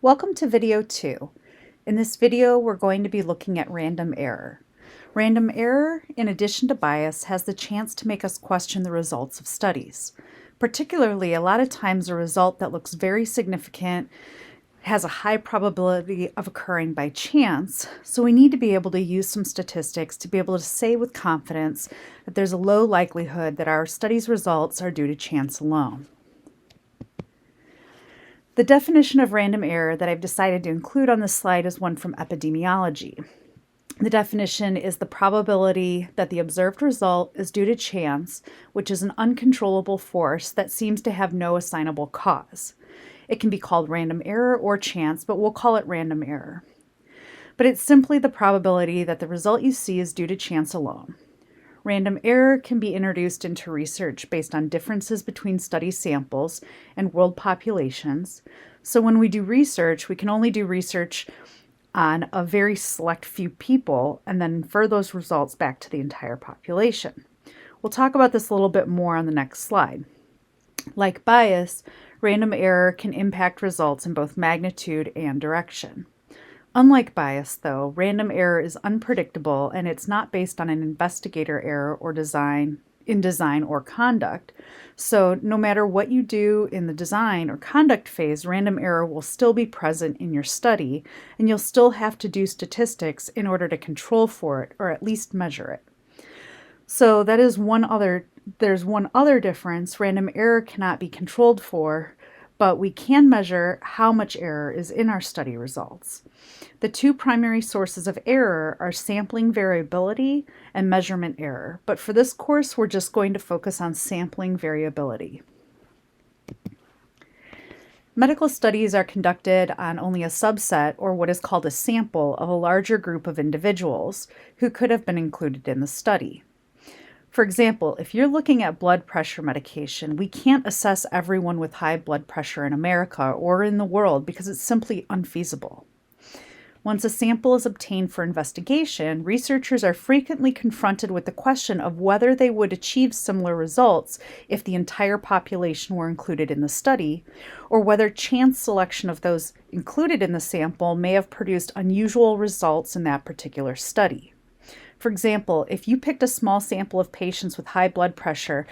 Welcome to video 2. In this video, we're going to be looking at random error. Random error, in addition to bias, has the chance to make us question the results of studies. Particularly, a lot of times a result that looks very significant has a high probability of occurring by chance, so we need to be able to use some statistics to be able to say with confidence that there's a low likelihood that our study's results are due to chance alone. The definition of random error that I've decided to include on this slide is one from epidemiology. The definition is the probability that the observed result is due to chance, which is an uncontrollable force that seems to have no assignable cause. It can be called random error or chance, but we'll call it random error. But it's simply the probability that the result you see is due to chance alone. Random error can be introduced into research based on differences between study samples and world populations. So when we do research, we can only do research on a very select few people and then infer those results back to the entire population. We'll talk about this a little bit more on the next slide. Like bias, random error can impact results in both magnitude and direction. Unlike bias, though, random error is unpredictable and it's not based on an investigator error or design or conduct. So no matter what you do in the design or conduct phase, random error will still be present in your study, and you'll still have to do statistics in order to control for it or at least measure it. So that is there's one other difference. Random error cannot be controlled for, but we can measure how much error is in our study results. The two primary sources of error are sampling variability and measurement error, but for this course, we're just going to focus on sampling variability. Medical studies are conducted on only a subset, or what is called a sample, of a larger group of individuals who could have been included in the study. For example, if you're looking at blood pressure medication, we can't assess everyone with high blood pressure in America or in the world because it's simply unfeasible. Once a sample is obtained for investigation, researchers are frequently confronted with the question of whether they would achieve similar results if the entire population were included in the study, or whether chance selection of those included in the sample may have produced unusual results in that particular study. For example, if you picked a small sample of patients with high blood pressure,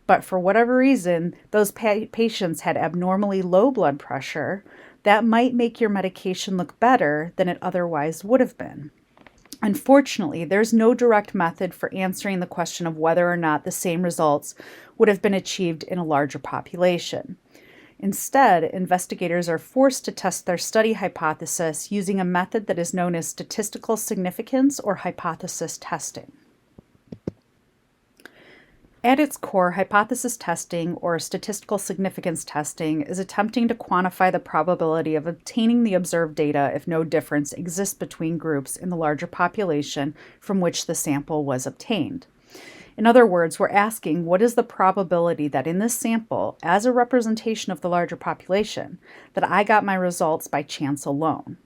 but for whatever reason, those patients had abnormally low blood pressure, that might make your medication look better than it otherwise would have been. Unfortunately, there's no direct method for answering the question of whether or not the same results would have been achieved in a larger population. Instead, investigators are forced to test their study hypothesis using a method that is known as statistical significance or hypothesis testing. At its core, hypothesis testing or statistical significance testing is attempting to quantify the probability of obtaining the observed data if no difference exists between groups in the larger population from which the sample was obtained. In other words, we're asking what is the probability that in this sample, as a representation of the larger population, that I got my results by chance alone.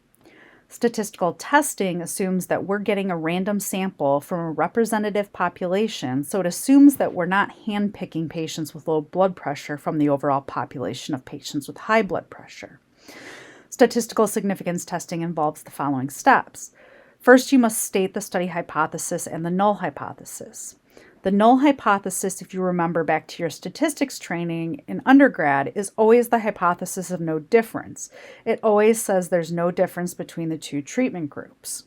Statistical testing assumes that we're getting a random sample from a representative population, so it assumes that we're not handpicking patients with low blood pressure from the overall population of patients with high blood pressure. Statistical significance testing involves the following steps. First, you must state the study hypothesis and the null hypothesis. The null hypothesis, if you remember back to your statistics training in undergrad, is always the hypothesis of no difference. It always says there's no difference between the two treatment groups.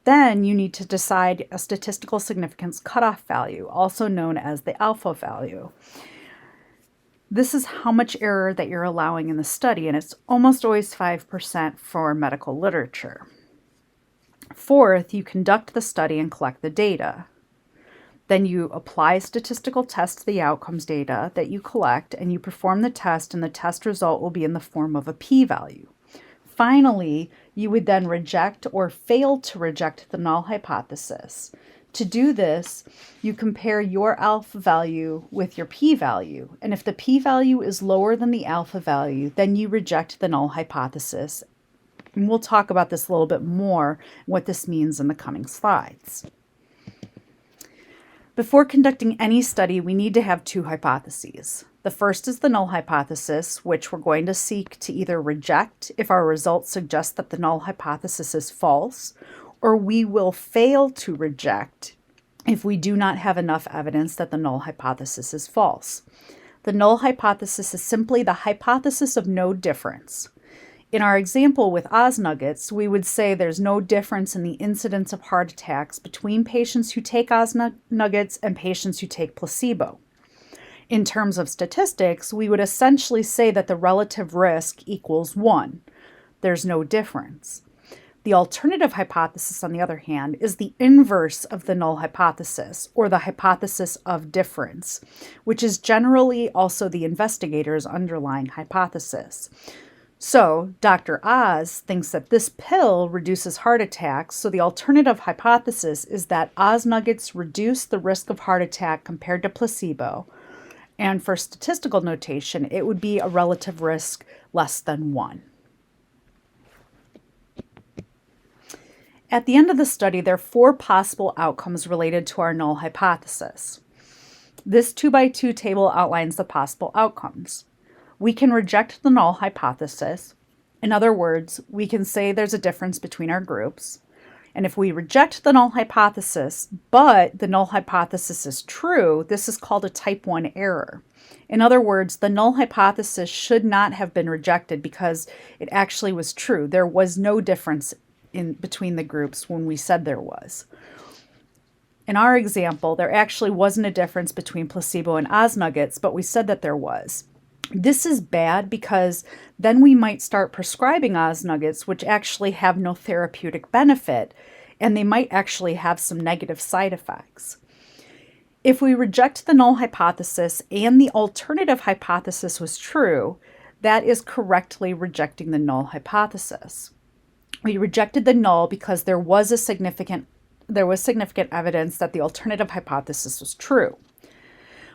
Then you need to decide a statistical significance cutoff value, also known as the alpha value. This is how much error that you're allowing in the study, and it's almost always 5% for medical literature. Fourth, you conduct the study and collect the data. Then you apply a statistical test to the outcomes data that you collect, and you perform the test, and the test result will be in the form of a p-value. Finally, you would then reject or fail to reject the null hypothesis. To do this, you compare your alpha value with your p-value, and if the p-value is lower than the alpha value, then you reject the null hypothesis. And we'll talk about this a little bit more, what this means in the coming slides. Before conducting any study, we need to have two hypotheses. The first is the null hypothesis, which we're going to seek to either reject if our results suggest that the null hypothesis is false, or we will fail to reject if we do not have enough evidence that the null hypothesis is false. The null hypothesis is simply the hypothesis of no difference. In our example with OzNuggets, we would say there's no difference in the incidence of heart attacks between patients who take OzNuggets and patients who take placebo. In terms of statistics, we would essentially say that the relative risk equals 1. There's no difference. The alternative hypothesis, on the other hand, is the inverse of the null hypothesis, or the hypothesis of difference, which is generally also the investigator's underlying hypothesis. So, Dr. Oz thinks that this pill reduces heart attacks, so the alternative hypothesis is that OzNuggets reduce the risk of heart attack compared to placebo, and for statistical notation, it would be a relative risk less than 1. At the end of the study, there are 4 possible outcomes related to our null hypothesis. This 2x2 table outlines the possible outcomes. We can reject the null hypothesis. In other words, we can say there's a difference between our groups. And if we reject the null hypothesis, but the null hypothesis is true, this is called a type 1 error. In other words, the null hypothesis should not have been rejected because it actually was true. There was no difference in between the groups when we said there was. In our example, there actually wasn't a difference between placebo and OzNuggets, but we said that there was. This is bad because then we might start prescribing OzNuggets, which actually have no therapeutic benefit, and they might actually have some negative side effects. If we reject the null hypothesis and the alternative hypothesis was true, that is correctly rejecting the null hypothesis. We rejected the null because there was significant evidence that the alternative hypothesis was true.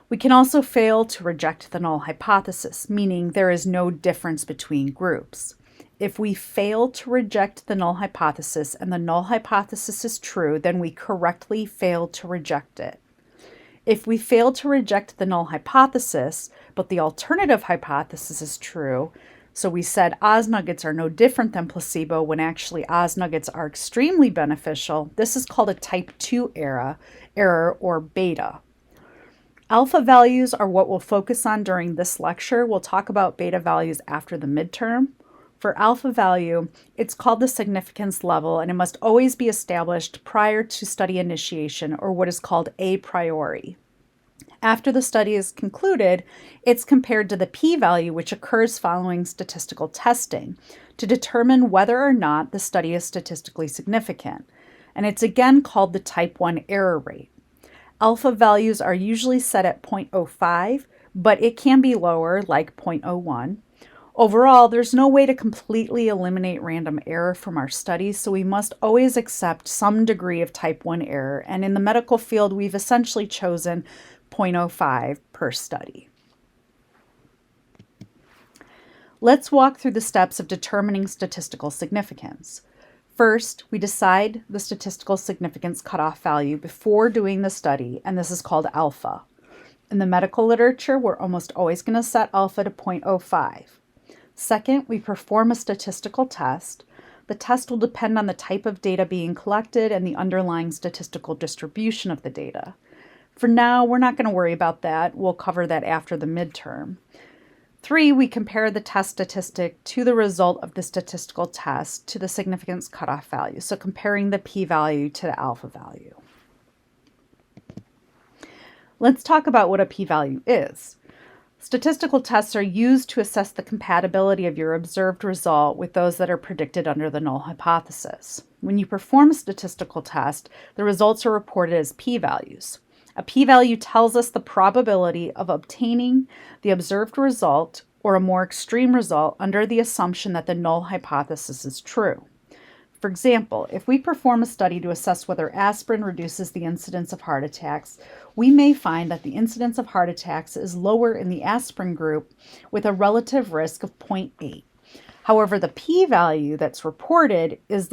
We can also fail to reject the null hypothesis, meaning there is no difference between groups. If we fail to reject the null hypothesis and the null hypothesis is true, then we correctly fail to reject it. If we fail to reject the null hypothesis, but the alternative hypothesis is true, so we said OzNuggets are no different than placebo when actually OzNuggets are extremely beneficial, this is called a type 2 error or beta. Alpha values are what we'll focus on during this lecture. We'll talk about beta values after the midterm. For alpha value, it's called the significance level, and it must always be established prior to study initiation, or what is called a priori. After the study is concluded, it's compared to the p-value, which occurs following statistical testing, to determine whether or not the study is statistically significant. And it's again called the type 1 error rate. Alpha values are usually set at 0.05, but it can be lower, like 0.01. Overall, there's no way to completely eliminate random error from our studies, so we must always accept some degree of type 1 error, and in the medical field, we've essentially chosen 0.05 per study. Let's walk through the steps of determining statistical significance. First, we decide the statistical significance cutoff value before doing the study, and this is called alpha. In the medical literature, we're almost always going to set alpha to 0.05. Second, we perform a statistical test. The test will depend on the type of data being collected and the underlying statistical distribution of the data. For now, we're not going to worry about that. We'll cover that after the midterm. 3, we compare the test statistic to the result of the statistical test to the significance cutoff value, so comparing the p-value to the alpha value. Let's talk about what a p-value is. Statistical tests are used to assess the compatibility of your observed result with those that are predicted under the null hypothesis. When you perform a statistical test, the results are reported as p-values. A p-value tells us the probability of obtaining the observed result or a more extreme result under the assumption that the null hypothesis is true. For example, if we perform a study to assess whether aspirin reduces the incidence of heart attacks, we may find that the incidence of heart attacks is lower in the aspirin group with a relative risk of 0.8. However, the p-value that's reported is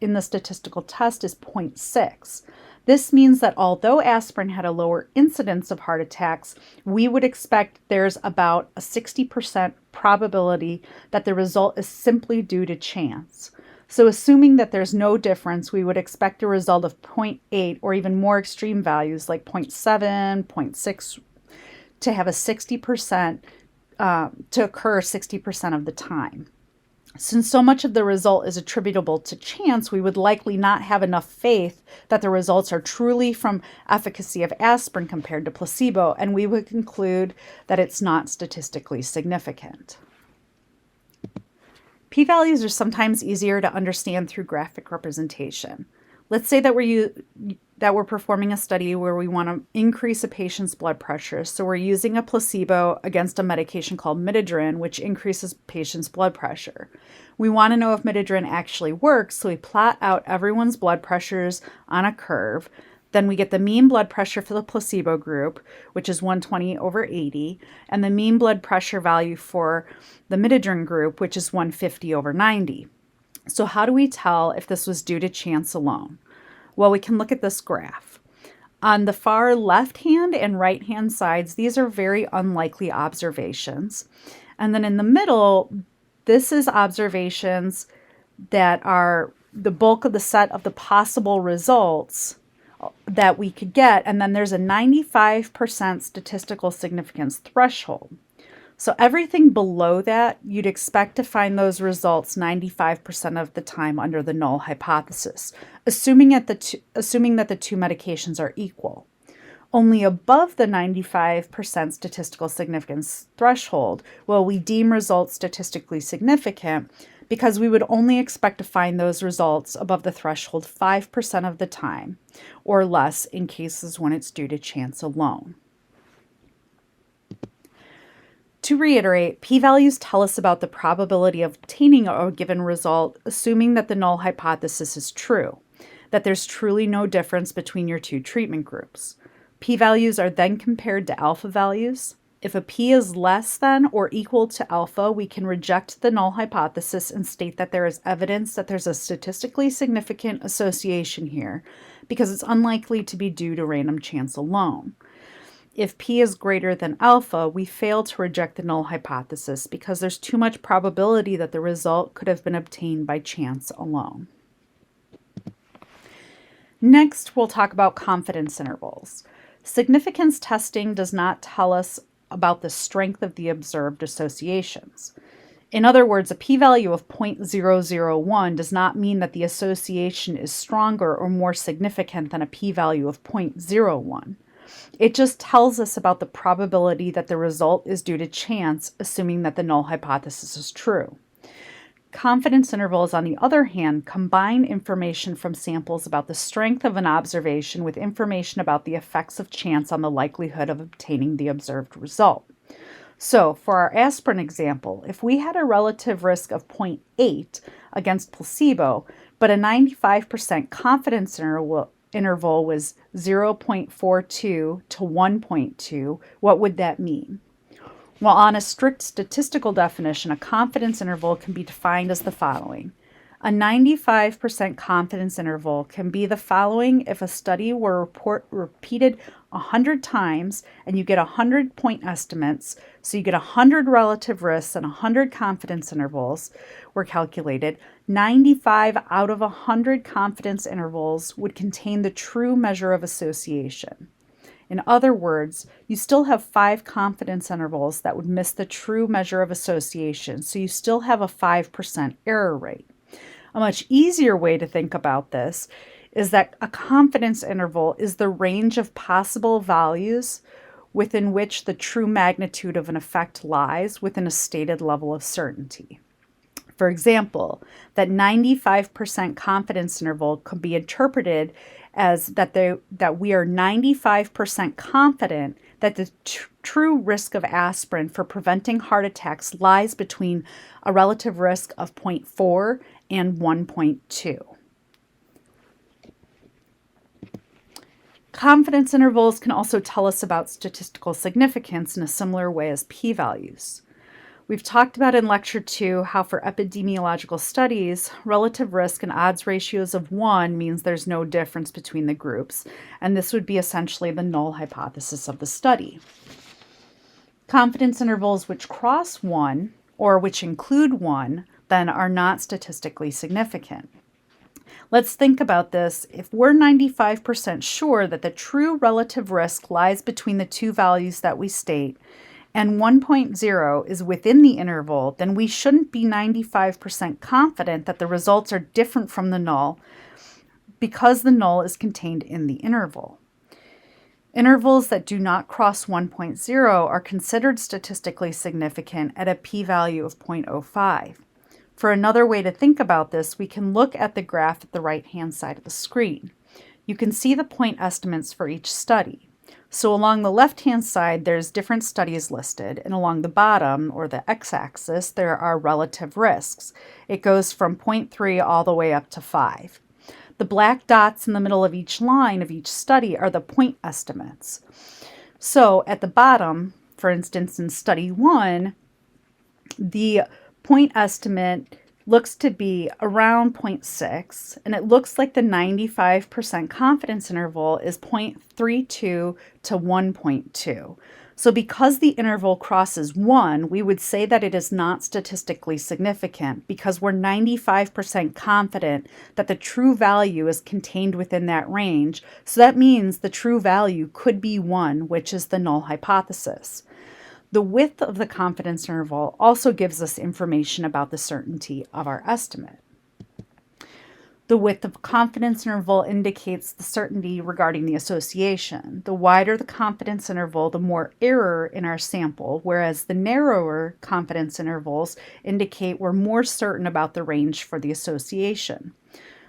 in the statistical test is 0.6. This means that although aspirin had a lower incidence of heart attacks, we would expect there's about a 60% probability that the result is simply due to chance. So assuming that there's no difference, we would expect a result of 0.8 or even more extreme values like 0.7, 0.6 to have a 60%, to occur 60% of the time. Since so much of the result is attributable to chance, we would likely not have enough faith that the results are truly from efficacy of aspirin compared to placebo, and we would conclude that it's not statistically significant. P-values are sometimes easier to understand through graphic representation. Let's say that we're performing a study where we want to increase a patient's blood pressure. So we're using a placebo against a medication called midodrine, which increases patient's blood pressure. We want to know if midodrine actually works, so we plot out everyone's blood pressures on a curve. Then we get the mean blood pressure for the placebo group, which is 120/80, and the mean blood pressure value for the midodrine group, which is 150/90. So how do we tell if this was due to chance alone? Well, we can look at this graph. On the far left-hand and right-hand sides, these are very unlikely observations. And then in the middle, this is observations that are the bulk of the set of the possible results that we could get. And then there's a 95% statistical significance threshold. So everything below that, you'd expect to find those results 95% of the time under the null hypothesis, assuming that the two medications are equal. Only above the 95% statistical significance threshold will we deem results statistically significant, because we would only expect to find those results above the threshold 5% of the time, or less in cases when it's due to chance alone. To reiterate, p-values tell us about the probability of obtaining a given result, assuming that the null hypothesis is true, that there's truly no difference between your two treatment groups. P-values are then compared to alpha values. If a p is less than or equal to alpha, we can reject the null hypothesis and state that there is evidence that there's a statistically significant association here, because it's unlikely to be due to random chance alone. If p is greater than alpha, we fail to reject the null hypothesis because there's too much probability that the result could have been obtained by chance alone. Next, we'll talk about confidence intervals. Significance testing does not tell us about the strength of the observed associations. In other words, a p-value of 0.001 does not mean that the association is stronger or more significant than a p-value of 0.01. It just tells us about the probability that the result is due to chance, assuming that the null hypothesis is true. Confidence intervals, on the other hand, combine information from samples about the strength of an observation with information about the effects of chance on the likelihood of obtaining the observed result. So, for our aspirin example, if we had a relative risk of 0.8 against placebo, but a 95% confidence interval was 0.42 to 1.2, what would that mean? Well, on a strict statistical definition, a confidence interval can be defined as the following. A 95% confidence interval can be the following if a study were repeated 100 times and you get 100 point estimates, so you get 100 relative risks and 100 confidence intervals were calculated. 95 out of 100 confidence intervals would contain the true measure of association. In other words, you still have 5 confidence intervals that would miss the true measure of association, so you still have a 5% error rate. A much easier way to think about this is that a confidence interval is the range of possible values within which the true magnitude of an effect lies within a stated level of certainty. For example, that 95% confidence interval could be interpreted as that we are 95% confident that the true risk of aspirin for preventing heart attacks lies between a relative risk of 0.4 and 1.2. Confidence intervals can also tell us about statistical significance in a similar way as p-values. We've talked about in Lecture 2 how for epidemiological studies, relative risk and odds ratios of 1 means there's no difference between the groups, and this would be essentially the null hypothesis of the study. Confidence intervals which cross 1 or which include 1 then are not statistically significant. Let's think about this. If we're 95% sure that the true relative risk lies between the two values that we state, and 1.0 is within the interval, then we shouldn't be 95% confident that the results are different from the null because the null is contained in the interval. Intervals that do not cross 1.0 are considered statistically significant at a p-value of 0.05. For another way to think about this, we can look at the graph at the right-hand side of the screen. You can see the point estimates for each study. So along the left-hand side, there's different studies listed, and along the bottom, or the x-axis, there are relative risks. It goes from 0.3 all the way up to 5. The black dots in the middle of each line of each study are the point estimates. So at the bottom, for instance, in study 1, the point estimate looks to be around 0.6, and it looks like the 95% confidence interval is 0.32 to 1.2. So because the interval crosses 1, we would say that it is not statistically significant because we're 95% confident that the true value is contained within that range. So that means the true value could be 1, which is the null hypothesis. The width of the confidence interval also gives us information about the certainty of our estimate. The width of confidence interval indicates the certainty regarding the association. The wider the confidence interval, the more error in our sample, whereas the narrower confidence intervals indicate we're more certain about the range for the association.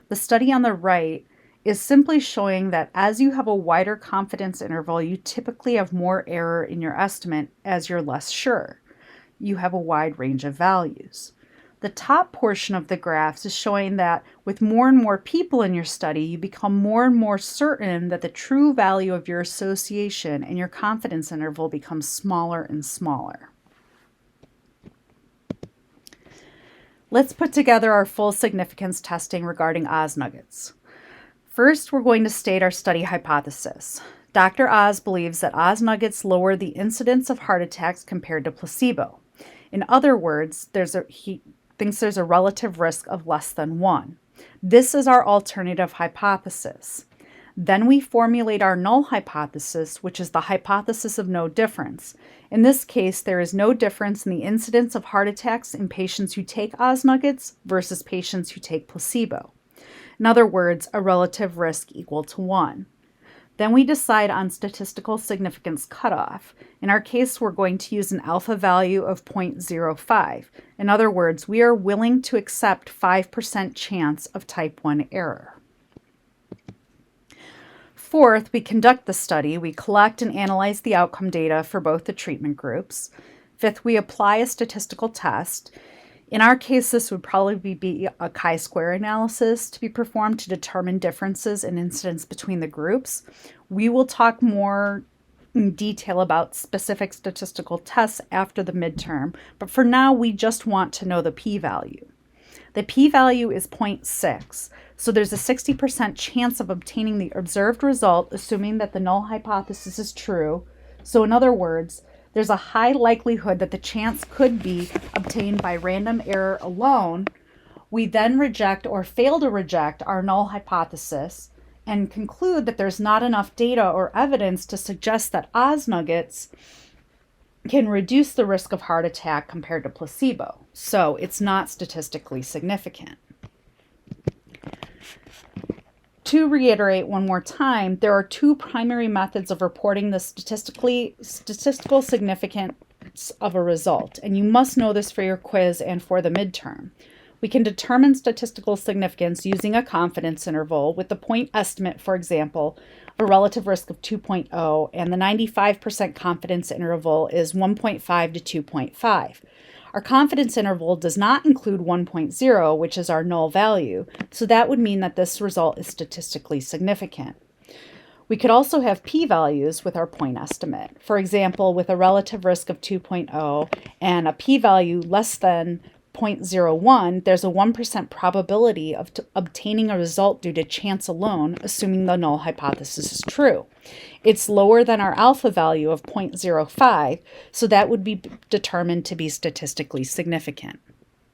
The study on the right is simply showing that as you have a wider confidence interval, you typically have more error in your estimate as you're less sure. You have a wide range of values. The top portion of the graphs is showing that with more and more people in your study, you become more and more certain that the true value of your association and your confidence interval becomes smaller and smaller. Let's put together our full significance testing regarding OzNuggets. First, we're going to state our study hypothesis. Dr. Oz believes that OzNuggets lower the incidence of heart attacks compared to placebo. In other words, he thinks there's a relative risk of less than 1. This is our alternative hypothesis. Then we formulate our null hypothesis, which is the hypothesis of no difference. In this case, there is no difference in the incidence of heart attacks in patients who take OzNuggets versus patients who take placebo. In other words, a relative risk equal to 1. Then we decide on statistical significance cutoff. In our case, we're going to use an alpha value of 0.05. In other words, we are willing to accept 5% chance of type 1 error. Fourth, we conduct the study. We collect and analyze the outcome data for both the treatment groups. Fifth, we apply a statistical test. In our case, this would probably be a chi-square analysis to be performed to determine differences in incidence between the groups. We will talk more in detail about specific statistical tests after the midterm, but for now, we just want to know the p-value. The p-value is 0.6, so there's a 60% chance of obtaining the observed result, assuming that the null hypothesis is true. So in other words, there's a high likelihood that the chance could be obtained by random error alone. We then reject or fail to reject our null hypothesis and conclude that there's not enough data or evidence to suggest that OzNuggets can reduce the risk of heart attack compared to placebo. So it's not statistically significant. To reiterate one more time, there are two primary methods of reporting the statistical significance of a result, and you must know this for your quiz and for the midterm. We can determine statistical significance using a confidence interval with the point estimate, for example, of a relative risk of 2.0, and the 95% confidence interval is 1.5 to 2.5. Our confidence interval does not include 1.0, which is our null value, so that would mean that this result is statistically significant. We could also have p-values with our point estimate. For example, with a relative risk of 2.0 and a p-value less than 0.01, there's a 1% probability of obtaining a result due to chance alone, assuming the null hypothesis is true. It's lower than our alpha value of 0.05, so that would be determined to be statistically significant.